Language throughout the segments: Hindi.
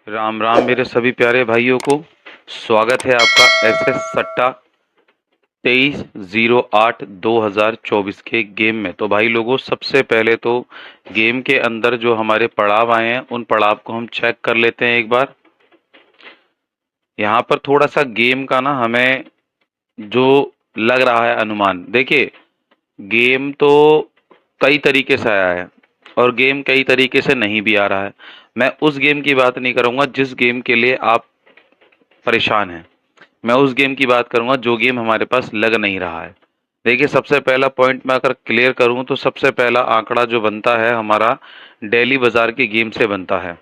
राम राम मेरे सभी प्यारे भाइयों को। स्वागत है आपका SS सट्टा 23/08/2024 के गेम में। तो भाई लोगों, सबसे पहले तो गेम के अंदर जो हमारे पड़ाव आए हैं उन पड़ाव को हम चेक कर लेते हैं एक बार। यहाँ पर थोड़ा सा गेम का ना हमें जो लग रहा है अनुमान, देखिए गेम तो कई तरीके से आया है और गेम कई तरीके से नहीं भी आ रहा है। मैं उस गेम की बात नहीं करूंगा जिस गेम के लिए आप परेशान हैं। मैं उस गेम की बात करूंगा जो गेम हमारे पास लग नहीं रहा है। देखिए, सबसे पहला पॉइंट मैं अगर क्लियर करूं तो सबसे पहला आंकड़ा जो बनता है हमारा डेली बाजार के गेम से बनता है।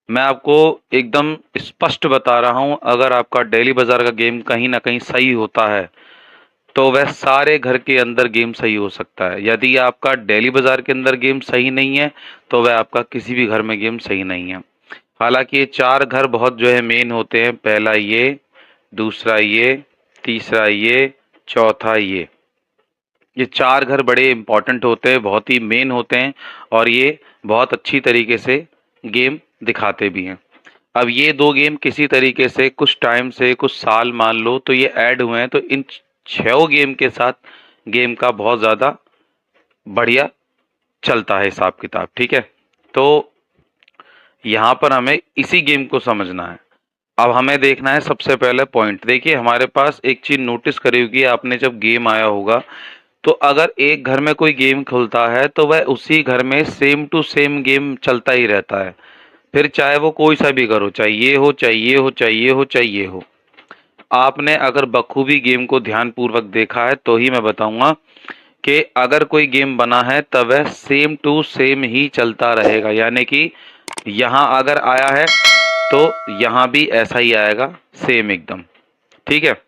मैं आपको एकदम स्पष्ट बता रहा हूं, अगर आपका डेली बाजार का गेम कहीं ना कहीं सही होता है तो वह सारे घर के अंदर गेम सही हो सकता है। यदि आपका डेली बाजार के अंदर गेम सही नहीं है तो वह आपका किसी भी घर में गेम सही नहीं है। हालांकि ये चार घर बहुत जो है मेन होते हैं। पहला ये, दूसरा ये, तीसरा ये, चौथा ये चार घर बड़े इंपॉर्टेंट होते हैं, बहुत ही मेन होते हैं और ये बहुत अच्छी तरीके से गेम दिखाते भी हैं। अब ये दो गेम किसी तरीके से कुछ टाइम से, कुछ साल मान लो तो ये ऐड हुए हैं, तो इन छह गेम के साथ गेम का बहुत ज़्यादा बढ़िया चलता है हिसाब किताब। ठीक है, तो यहाँ पर हमें इसी गेम को समझना है। अब हमें देखना है सबसे पहले पॉइंट। देखिए, हमारे पास एक चीज नोटिस करी होगी आपने, जब गेम आया होगा तो अगर एक घर में कोई गेम खुलता है तो वह उसी घर में सेम टू सेम गेम चलता ही रहता है। फिर चाहे वो कोई सा भी घर हो, चाहे ये हो, चाहे ये हो, चाहे ये हो, चाहे ये हो। आपने अगर बखूबी गेम को ध्यानपूर्वक देखा है तो ही मैं बताऊंगा कि अगर कोई गेम बना है तब वह सेम टू सेम ही चलता रहेगा। यानी कि यहाँ अगर आया है तो यहाँ भी ऐसा ही आएगा, सेम एकदम। ठीक है,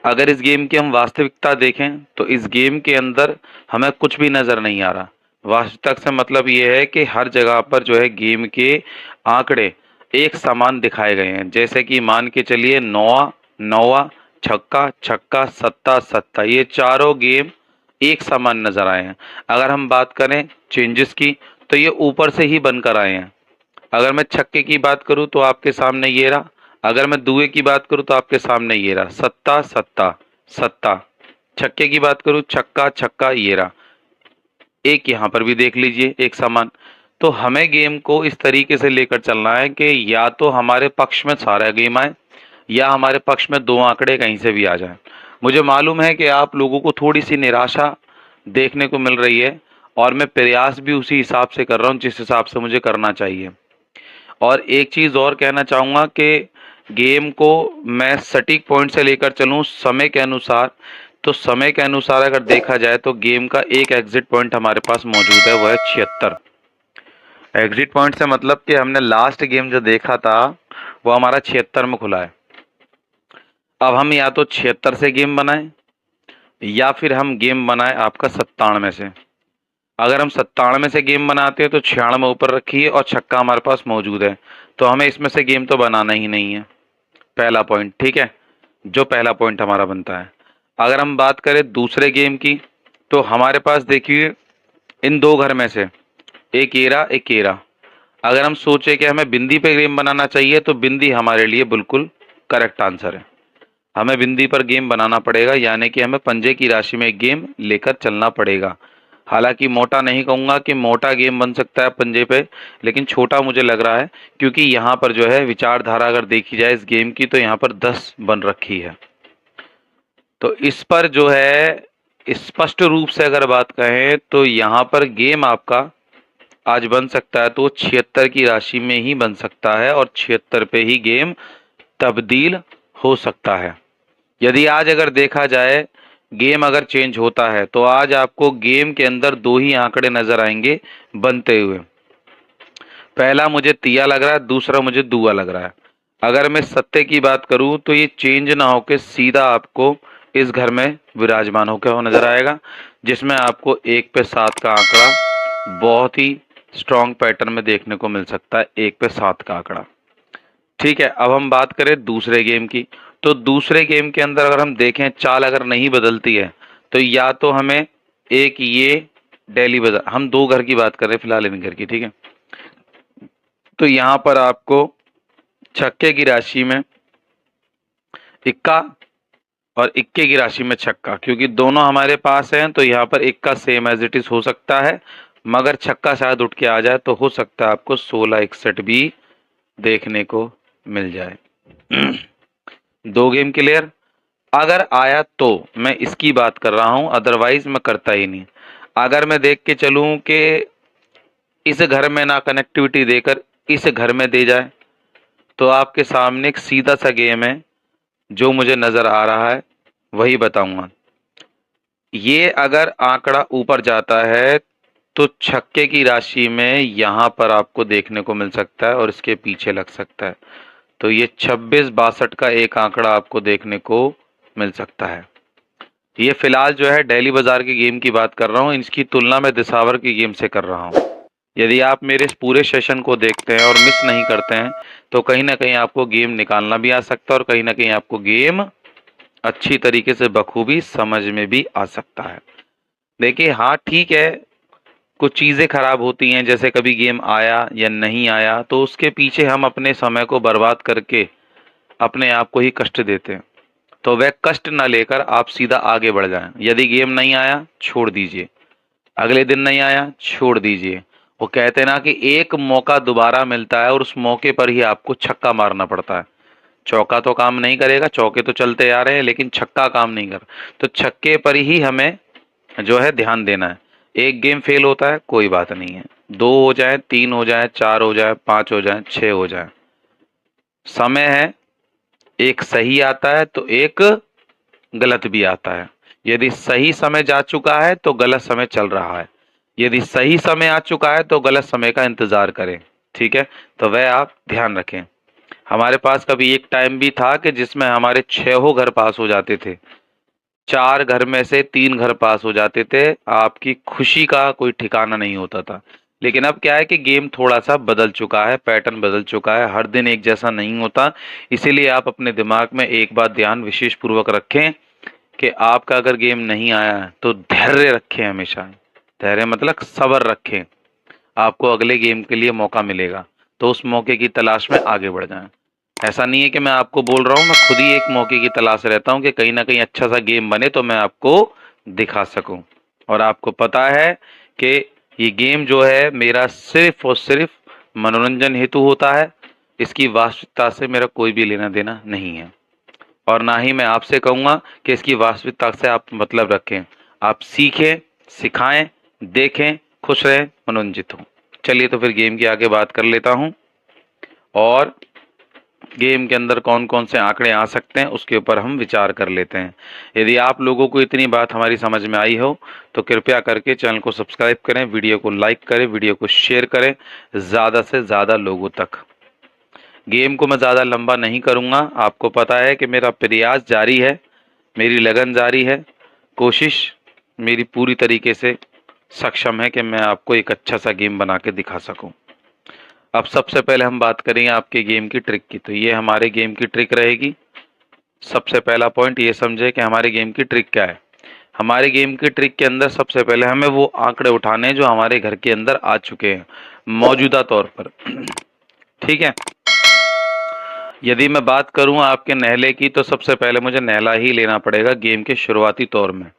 अगर इस गेम की हम वास्तविकता देखें तो इस गेम के अंदर हमें कुछ भी नज़र नहीं आ रहा। वास्तविकता से मतलब ये है कि हर जगह पर जो है गेम के आंकड़े एक समान दिखाए गए हैं। जैसे कि मान के चलिए, नौवा नौवा, छक्का छक्का, सत्ता सत्ता, ये चारों गेम एक समान नज़र आए हैं। अगर हम बात करें चेंजेस की तो ये ऊपर से ही बनकर आए हैं। अगर मैं छक्के की बात करूं तो आपके सामने ये रहा। अगर मैं दुए की बात करूं तो आपके सामने ये रहा, सत्ता सत्ता सत्ता। छक्के की बात करूं, छक्का छक्का, ये रहा। एक यहाँ पर भी देख लीजिए, एक समान। तो हमें गेम को इस तरीके से लेकर चलना है कि या तो हमारे पक्ष में सारा गेम आए या हमारे पक्ष में दो आंकड़े कहीं से भी आ जाएं। मुझे मालूम है कि आप लोगों को थोड़ी सी निराशा देखने को मिल रही है और मैं प्रयास भी उसी हिसाब से कर रहा हूँ जिस हिसाब से मुझे करना चाहिए। और एक चीज़ और कहना चाहूँगा कि गेम को मैं सटीक पॉइंट से लेकर चलूँ समय के अनुसार, तो समय के अनुसार अगर देखा जाए तो गेम का एक एग्जिट पॉइंट हमारे पास मौजूद है, वो है 76। एग्जिट पॉइंट से मतलब कि हमने लास्ट गेम जो देखा था वो हमारा 76 में खुला है। अब हम या तो 76 से गेम बनाएं या फिर हम गेम बनाएं आपका 97 से। अगर हम 97 से गेम बनाते हैं तो 96 ऊपर रखिए और छक्का हमारे पास मौजूद है, तो हमें इसमें से गेम तो बनाना ही नहीं है। पहला पॉइंट, ठीक है, जो पहला पॉइंट हमारा बनता है। अगर हम बात करें दूसरे गेम की तो हमारे पास देखिए इन दो घर में से एक एरा एक एरा। अगर हम सोचे कि हमें बिंदी पे गेम बनाना चाहिए तो बिंदी हमारे लिए बिल्कुल करेक्ट आंसर है। हमें बिंदी पर गेम बनाना पड़ेगा, यानी कि हमें पंजे की राशि में एक गेम लेकर चलना पड़ेगा। हालांकि मोटा नहीं कहूँगा कि मोटा गेम बन सकता है पंजे पे, लेकिन छोटा मुझे लग रहा है क्योंकि यहाँ पर जो है विचारधारा अगर देखी जाए इस गेम की तो यहाँ पर 10 बन रखी है। तो इस पर जो है स्पष्ट रूप से अगर बात कहें तो यहाँ पर गेम आपका आज बन सकता है तो 76 की राशि में ही बन सकता है और 76 पे ही गेम तब्दील हो सकता है। यदि आज अगर देखा जाए गेम अगर चेंज होता है तो आज आपको गेम के अंदर दो ही आंकड़े नजर आएंगे बनते हुए। पहला मुझे तिया लग रहा है, दूसरा मुझे दुआ लग रहा है। अगर मैं सत्ते की बात करूं तो ये चेंज ना होके सीधा आपको इस घर में विराजमान होकर नजर आएगा, जिसमें आपको 1 पे 7 का आंकड़ा बहुत ही स्ट्रॉन्ग पैटर्न में देखने को मिल सकता है। 1 पे 7 का आंकड़ा। ठीक है, अब हम बात करें दूसरे गेम की तो दूसरे गेम के अंदर अगर हम देखें चाल अगर नहीं बदलती है तो या तो हमें एक ये डेली बाजार, हम दो घर की बात कर रहे हैं फिलहाल इन घर की, ठीक है, तो यहाँ पर आपको छक्के की राशि में इक्का और इक्के की राशि में छक्का, क्योंकि दोनों हमारे पास हैं तो यहाँ पर इक्का सेम एज इट इज हो सकता है, मगर छक्का शायद उठ के आ जाए तो हो सकता है आपको 16 61 भी देखने को मिल जाए। 2 गेम क्लियर। अगर आया तो मैं इसकी बात कर रहा हूं, अदरवाइज मैं करता ही नहीं। अगर मैं देख के चलूं कि इस घर में ना कनेक्टिविटी देकर इस घर में दे जाए, तो आपके सामने एक सीधा सा गेम है जो मुझे नजर आ रहा है, वही बताऊंगा। ये अगर आंकड़ा ऊपर जाता है तो छक्के की राशि में यहाँ पर आपको देखने को मिल सकता है और इसके पीछे लग सकता है। तो ये 26 62 का एक आंकड़ा आपको देखने को मिल सकता है। ये फिलहाल जो है डेली बाजार के गेम की बात कर रहा हूँ, इसकी तुलना मैं दिसावर के गेम से कर रहा हूँ। यदि आप मेरे इस पूरे सेशन को देखते हैं और मिस नहीं करते हैं तो कहीं ना कहीं आपको गेम निकालना भी आ सकता है और कहीं ना कहीं आपको गेम अच्छी तरीके से बखूबी समझ में भी आ सकता है। देखिए, हाँ ठीक है, कुछ चीज़ें खराब होती हैं, जैसे कभी गेम आया या नहीं आया तो उसके पीछे हम अपने समय को बर्बाद करके अपने आप को ही कष्ट देते हैं। तो वह कष्ट ना लेकर आप सीधा आगे बढ़ जाएं। यदि गेम नहीं आया छोड़ दीजिए, अगले दिन नहीं आया छोड़ दीजिए। वो कहते हैं ना कि एक मौका दोबारा मिलता है और उस मौके पर ही आपको छक्का मारना पड़ता है। चौका तो काम नहीं करेगा, चौके तो चलते आ रहे हैं लेकिन छक्का काम नहीं कर, तो छक्के पर ही हमें जो है ध्यान देना है। एक गेम फेल होता है कोई बात नहीं है, 2 हो जाए, 3 हो जाए, 4 हो जाए, 5 हो जाए, 6 हो जाए, समय है। एक सही आता है तो एक गलत भी आता है। यदि सही समय जा चुका है तो गलत समय चल रहा है, यदि सही समय आ चुका है तो गलत समय का इंतजार करें। ठीक है, तो वह आप ध्यान रखें। हमारे पास कभी एक टाइम भी था कि जिसमें हमारे 6 घर पास हो जाते थे, 4 घर में से 3 घर पास हो जाते थे, आपकी खुशी का कोई ठिकाना नहीं होता था। लेकिन अब क्या है कि गेम थोड़ा सा बदल चुका है, पैटर्न बदल चुका है, हर दिन एक जैसा नहीं होता। इसीलिए आप अपने दिमाग में एक बात ध्यान विशेष पूर्वक रखें कि आपका अगर गेम नहीं आया है तो धैर्य रखें, हमेशा धैर्य मतलब सब्र रखें। आपको अगले गेम के लिए मौका मिलेगा तो उस मौके की तलाश में आगे बढ़ जाएं। ऐसा नहीं है कि मैं आपको बोल रहा हूँ, मैं खुद ही एक मौके की तलाश रहता हूँ कि कहीं ना कहीं अच्छा सा गेम बने तो मैं आपको दिखा सकूं। और आपको पता है कि ये गेम जो है मेरा सिर्फ और सिर्फ मनोरंजन हेतु होता है, इसकी वास्तविकता से मेरा कोई भी लेना देना नहीं है। और ना ही मैं आपसे कहूँगा कि इसकी वास्तविकता से आप मतलब रखें। आप सीखें, सिखाएं, देखें, खुश रहें, मनोरंजित हों। चलिए तो फिर गेम की आगे बात कर लेता हूँ और गेम के अंदर कौन कौन से आंकड़े आ सकते हैं उसके ऊपर हम विचार कर लेते हैं। यदि आप लोगों को इतनी बात हमारी समझ में आई हो तो कृपया करके चैनल को सब्सक्राइब करें, वीडियो को लाइक करें, वीडियो को शेयर करें ज़्यादा से ज़्यादा लोगों तक। गेम को मैं ज़्यादा लंबा नहीं करूँगा, आपको पता है कि मेरा प्रयास जारी है, मेरी लगन जारी है, कोशिश मेरी पूरी तरीके से सक्षम है कि मैं आपको एक अच्छा सा गेम बना के दिखा सकूं। अब सबसे पहले हम बात करेंगे आपके गेम की ट्रिक की। तो ये हमारे गेम की ट्रिक रहेगी। सबसे पहला पॉइंट ये समझे कि हमारे गेम की ट्रिक क्या है। हमारे गेम की ट्रिक के अंदर सबसे पहले हमें वो आंकड़े उठाने हैं जो हमारे घर के अंदर आ चुके हैं मौजूदा तौर पर। ठीक है, यदि मैं बात करूं आपके नहले की तो सबसे पहले मुझे नहला ही लेना पड़ेगा गेम के शुरुआती तौर में।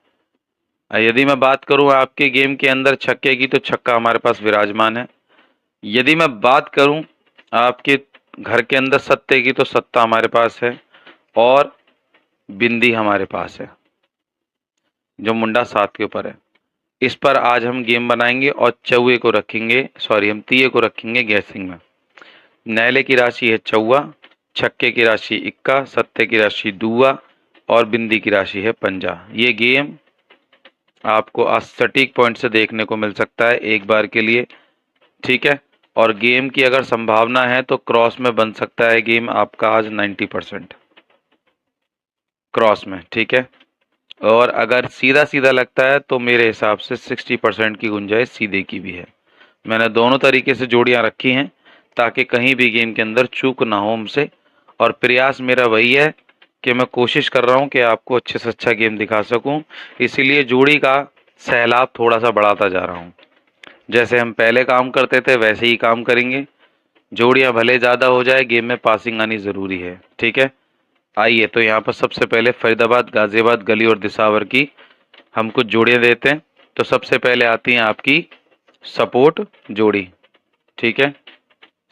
यदि मैं बात करूं आपके गेम के अंदर छक्के की तो छक्का हमारे पास विराजमान है। यदि मैं बात करूं आपके घर के अंदर सत्ते की तो सत्ता हमारे पास है और बिंदी हमारे पास है जो मुंडा 7 के ऊपर है। इस पर आज हम गेम बनाएंगे और चौवे को रखेंगे, सॉरी हम तीये को रखेंगे गैसिंग में। नैले की राशि है चौवा, छक्के की राशि इक्का, सत्ते की राशि दुआ और बिंदी की राशि है पंजा। ये गेम आपको आज सटीक पॉइंट से देखने को मिल सकता है एक बार के लिए। ठीक है, और गेम की अगर संभावना है तो क्रॉस में बन सकता है गेम आपका आज 90% क्रॉस में। ठीक है, और अगर सीधा सीधा लगता है तो मेरे हिसाब से 60% की गुंजाइश सीधे की भी है। मैंने दोनों तरीके से जोड़ियां रखी हैं ताकि कहीं भी गेम के अंदर चूक ना हो हमसे। और प्रयास मेरा वही है कि मैं कोशिश कर रहा हूं कि आपको अच्छे से अच्छा गेम दिखा सकूं, इसीलिए जोड़ी का सैलाब थोड़ा सा बढ़ाता जा रहा हूं। जैसे हम पहले काम करते थे वैसे ही काम करेंगे। जोड़ियां भले ज़्यादा हो जाए, गेम में पासिंग आनी ज़रूरी है। ठीक है, आइए तो यहाँ पर सबसे पहले फरीदाबाद, गाजियाबाद, गली और दिसावर की हम कुछ जोड़ियां देते हैं। तो सबसे पहले आती हैं आपकी सपोर्ट जोड़ी। ठीक है,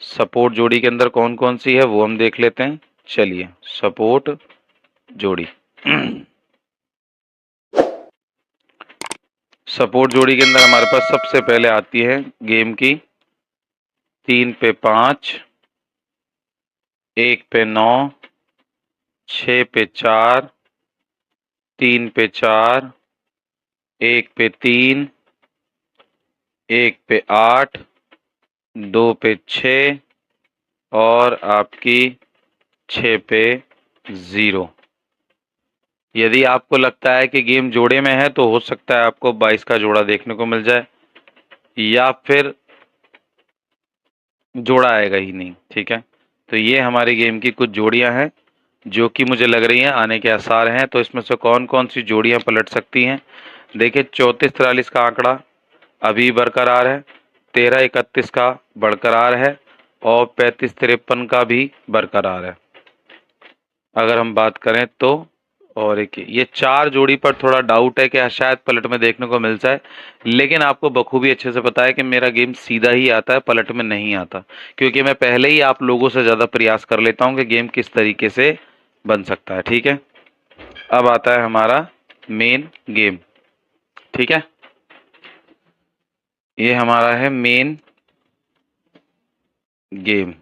सपोर्ट जोड़ी के अंदर कौन कौन सी है वो हम देख लेते हैं। चलिए, सपोर्ट जोड़ी सपोर्ट जोड़ी के अंदर हमारे पास सबसे पहले आती है गेम की 3 पे 5, 1 पे 9, 6 पे 4, 3 पे 4, 1 पे 3, 1 पे 8, 2 पे 6 और आपकी 6 पे 0। यदि आपको लगता है कि गेम जोड़े में है तो हो सकता है आपको 22 का जोड़ा देखने को मिल जाए, या फिर जोड़ा आएगा ही नहीं। ठीक है, तो ये हमारी गेम की कुछ जोड़ियां हैं जो कि मुझे लग रही हैं आने के आसार हैं। तो इसमें से कौन कौन सी जोड़ियां पलट सकती हैं? देखिए, 34-43 का आंकड़ा अभी बरकरार है, 13-31 का बरकरार है और 35-53 का भी बरकरार है अगर हम बात करें तो। और एक ये 4 जोड़ी पर थोड़ा डाउट है कि शायद पलट में देखने को मिल जाए, लेकिन आपको बखूबी अच्छे से पता है कि मेरा गेम सीधा ही आता है, पलट में नहीं आता, क्योंकि मैं पहले ही आप लोगों से ज़्यादा प्रयास कर लेता हूं कि गेम किस तरीके से बन सकता है। ठीक है, अब आता है हमारा मेन गेम। ठीक है, ये हमारा है मेन गेम।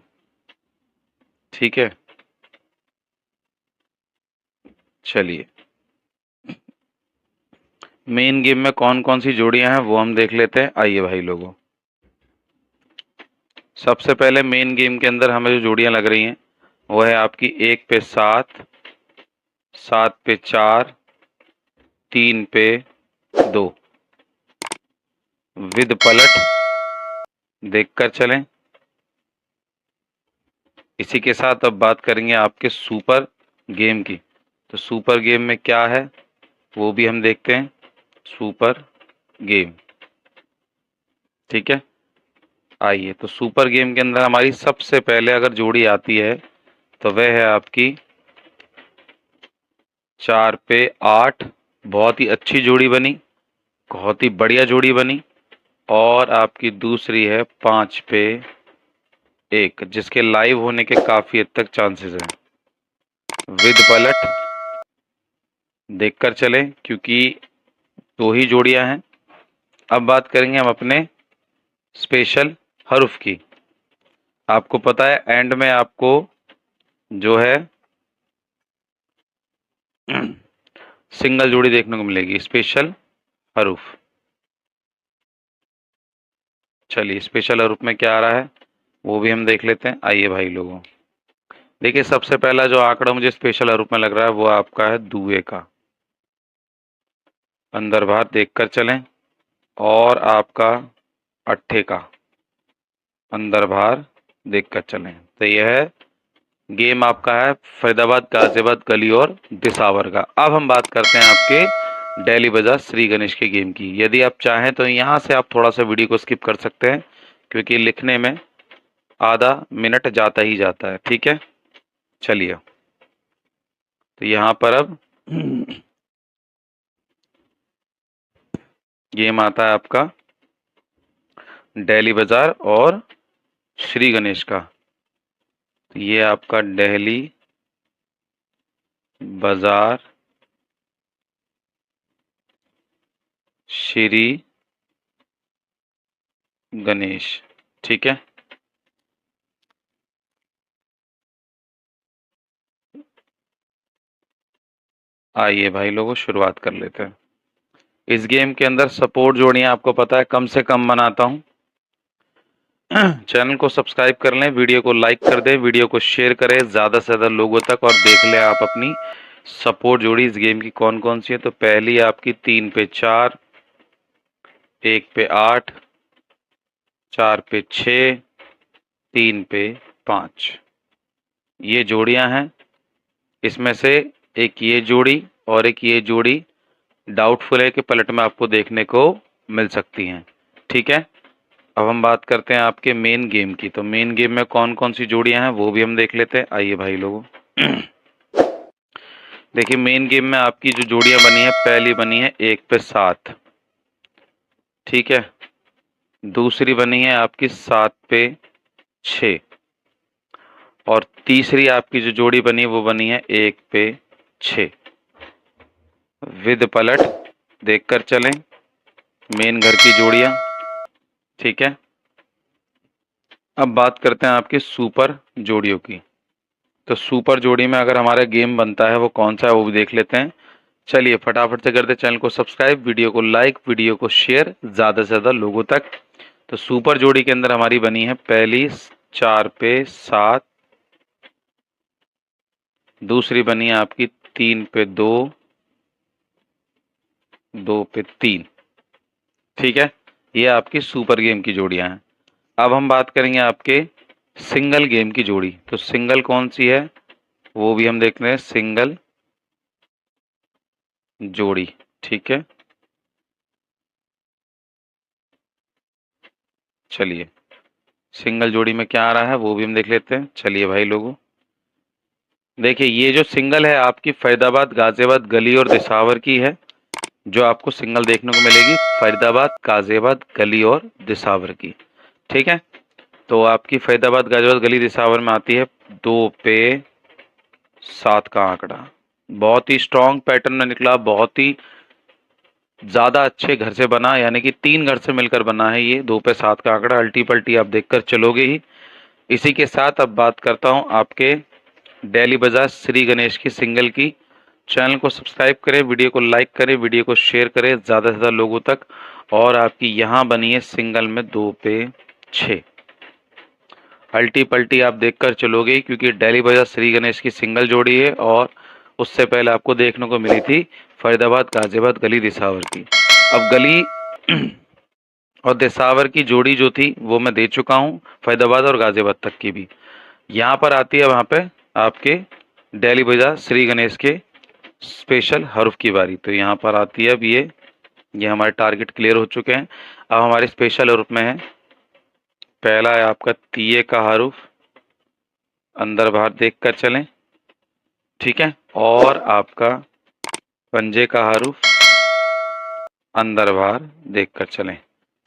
ठीक है, चलिए मेन गेम में कौन कौन सी जोड़ियां हैं वो हम देख लेते हैं। आइए भाई लोगों, सबसे पहले मेन गेम के अंदर हमें जो जोड़ियां लग रही हैं वो है आपकी 1 पे 7, 7 पे 4, 3 पे 2 विद पलट, देखकर चलें। इसी के साथ अब बात करेंगे आपके सुपर गेम की। तो सुपर गेम में क्या है वो भी हम देखते हैं। सुपर गेम, ठीक है, आइए तो सुपर गेम के अंदर हमारी सबसे पहले अगर जोड़ी आती है तो वह है आपकी 4 पे 8। बहुत ही अच्छी जोड़ी बनी, बहुत ही बढ़िया जोड़ी बनी। और आपकी दूसरी है 5 पे 1, जिसके लाइव होने के काफी हद तक चांसेस हैं। विद पलट, देखकर चलें क्योंकि 2 ही जोड़ियां हैं। अब बात करेंगे हम अपने स्पेशल हरूफ की। आपको पता है एंड में आपको जो है सिंगल जोड़ी देखने को मिलेगी, स्पेशल हरूफ। चलिए स्पेशल हरूफ में क्या आ रहा है वो भी हम देख लेते हैं। आइए भाई लोगों, देखिए सबसे पहला जो आंकड़ा मुझे स्पेशल हरूफ में लग रहा है वो आपका है दुए का। अंदर बाहर देखकर चलें। और आपका अट्ठे का, अंदर बाहर देखकर चलें। तो यह है गेम आपका है फरीदाबाद, गाजियाबाद, गली और दिसावर का। अब हम बात करते हैं आपके दिल्ली बाजार श्री गणेश के गेम की। यदि आप चाहें तो यहाँ से आप थोड़ा सा वीडियो को स्किप कर सकते हैं क्योंकि लिखने में आधा मिनट जाता ही जाता है। ठीक है, चलिए तो यहाँ पर अब गेम आता है आपका दिल्ली बाजार और श्री गणेश का। तो ये आपका दिल्ली बाजार श्री गणेश। ठीक है, आइए भाई लोगों शुरुआत कर लेते हैं। इस गेम के अंदर सपोर्ट जोड़ियां आपको पता है कम से कम बनाता हूं। चैनल को सब्सक्राइब कर लें, वीडियो को लाइक कर दें, वीडियो को शेयर करें ज़्यादा से ज़्यादा लोगों तक और देख लें आप अपनी सपोर्ट जोड़ी इस गेम की कौन कौन सी है। तो पहली आपकी 3 पे 4, 1 पे 8, 4 पे 6, 3 पे 5, ये जोड़ियां हैं। इसमें से एक ये जोड़ी और एक ये जोड़ी डाउटफुल है कि पलट में आपको देखने को मिल सकती हैं। ठीक है, अब हम बात करते हैं आपके मेन गेम की। तो मेन गेम में कौन कौन सी जोड़ियां हैं वो भी हम देख लेते हैं। आइए भाई लोगों, देखिए मेन गेम में आपकी जो जोड़ियां बनी है, पहली बनी है 1 पे 7, ठीक है। दूसरी बनी है आपकी 7 पे 6, और तीसरी आपकी जो जोड़ी बनी वो बनी है 1 पे 6 विद पलट। देखकर चलें मेन घर की जोड़ियां, ठीक है। अब बात करते हैं आपके सुपर जोड़ियों की। तो सुपर जोड़ी में अगर हमारा गेम बनता है वो कौन सा है वो भी देख लेते हैं। चलिए फटाफट से करते, चैनल को सब्सक्राइब, वीडियो को लाइक, वीडियो को शेयर ज़्यादा से ज़्यादा लोगों तक। तो सुपर जोड़ी के अंदर हमारी बनी है पहली 4 पे 7, दूसरी बनी है आपकी 3 पे 2, 2 पे 3, ठीक है। ये आपकी सुपर गेम की जोड़ियां हैं। अब हम बात करेंगे आपके सिंगल गेम की जोड़ी। तो सिंगल कौन सी है वो भी हम देख रहे हैं, सिंगल जोड़ी, ठीक है। चलिए सिंगल जोड़ी में क्या आ रहा है वो भी हम देख लेते हैं। चलिए भाई लोगों, देखिए ये जो सिंगल है आपकी फरीदाबाद, गाजियाबाद, गली और दिसावर की है, जो आपको सिंगल देखने को मिलेगी फरीदाबाद, गाजियाबाद, गली और दिसावर की, ठीक है। तो आपकी फरीदाबाद, गाजियाबाद, गली, दिसावर में आती है 2 पे 7 का आंकड़ा। बहुत ही स्ट्रॉन्ग पैटर्न में निकला, बहुत ही ज़्यादा अच्छे घर से बना, यानी कि 3 घर से मिलकर बना है ये 2 पे 7 का आंकड़ा। अल्टी पल्टी आप देखकर चलोगे ही। इसी के साथ अब बात करता हूँ आपके डेली बाजार श्री गणेश की सिंगल की। चैनल को सब्सक्राइब करें, वीडियो को लाइक करें, वीडियो को शेयर करें ज़्यादा से ज़्यादा लोगों तक। और आपकी यहाँ बनी है सिंगल में 2 पे 6। अल्टी पल्टी आप देखकर चलोगे क्योंकि डेली बाजार श्री गणेश की सिंगल जोड़ी है, और उससे पहले आपको देखने को मिली थी फरीदाबाद, गाजियाबाद, गली, दिसावर की। अब गली और दिसावर की जोड़ी जो थी वो मैं दे चुका हूँ, फरीदाबाद और गाजियाबाद तक की भी। यहाँ पर आती है वहाँ पे आपके डेली बाजार श्री गणेश के स्पेशल हरूफ की बारी। तो यहाँ पर आती है अब ये हमारे टारगेट क्लियर हो चुके हैं। अब हमारे स्पेशल हरूफ में है, पहला है आपका तीये का हरूफ, अंदर बाहर देख कर चलें, ठीक है। और आपका पंजे का हरूफ, अंदर बाहर देख कर चलें।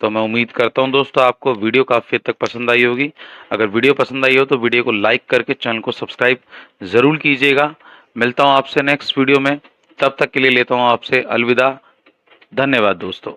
तो मैं उम्मीद करता हूं दोस्तों आपको वीडियो काफ़ी हद तक पसंद आई होगी। अगर वीडियो पसंद आई हो तो वीडियो को लाइक करके चैनल को सब्सक्राइब ज़रूर कीजिएगा। मिलता हूं आपसे नेक्स्ट वीडियो में, तब तक के लिए लेता हूं आपसे अलविदा। धन्यवाद दोस्तों।